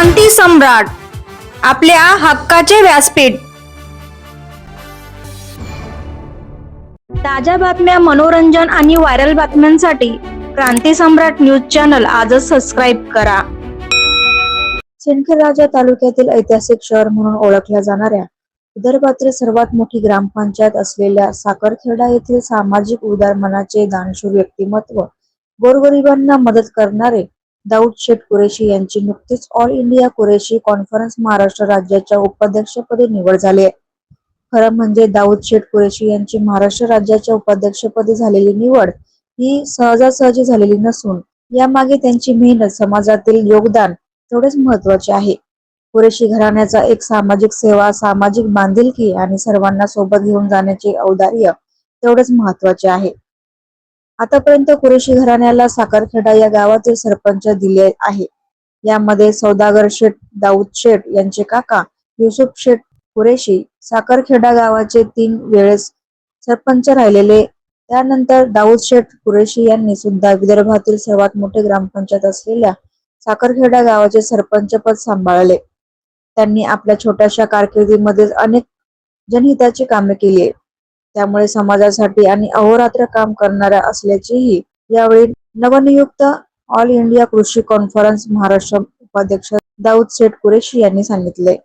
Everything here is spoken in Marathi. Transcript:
क्रांती सम्राट, आपल्या हक्काचे व्यासपीठ. ताज्या बातम्या, मनोरंजन आणि व्हायरल बातम्यांसाठी क्रांती सम्राट न्यूज चॅनल आजच सबस्क्राईब करा. सिंदखेडराजा तालुक्यातील ऐतिहासिक शहर म्हणून ओळखल्या जाणाऱ्या विदर्भातील सर्वात मोठी ग्रामपंचायत असलेल्या साखरखेडा येथील सामाजिक उदार मनाचे दानशूर व्यक्तिमत्व, गोरगरिबांना मदत करणारे दाऊद शेठ कुरेशी यांची नुकतीच all India Qureshi conference Maharashtra राज्याच्या उपाध्यक्षपदी निवड झाली आहे. खरं म्हणजे दाऊद शेठ कुरेशी यांची महाराष्ट्र राज्याच्या उपाध्यक्षपदी झालेली निवड ही सहजासहजी झालेली नसून यामागे त्यांची मेहनत, समाजातील योगदान तेवढेच महत्वाचे आहे. कुरेशी घराण्याचा एक सामाजिक सेवा, सामाजिक बांधिलकी आणि सर्वांना सोबत घेऊन जाण्याचे औदार्य तेवढेच महत्वाचे आहे. आतापर्यंत कुरेशी घराण्याला साखरखेडा या गावातील सरपंच दिले आहे. यामध्ये सौदागर शेठ दाऊद शेठ यांचे काका युसुफ शेठ कुरेशी साखरखेडा गावाचे 3 वेळेस सरपंच राहिलेले. त्यानंतर दाऊद शेठ कुरेशी यांनी सुद्धा विदर्भातील सर्वात मोठे ग्रामपंचायत असलेल्या साखरखेडा गावाचे सरपंच पद सांभाळले. त्यांनी आपल्या छोट्याशा कारकिर्दीमध्ये अनेक जनहिताची कामे केली आहे. त्यामुळे समाजासाठी आणि अहोरात्र काम करणाऱ्या असल्याचेही यावेळी नवनियुक्त ऑल इंडिया कृषी कॉन्फरन्स महाराष्ट्र उपाध्यक्ष दाऊद शेठ कुरेशी यांनी सांगितले.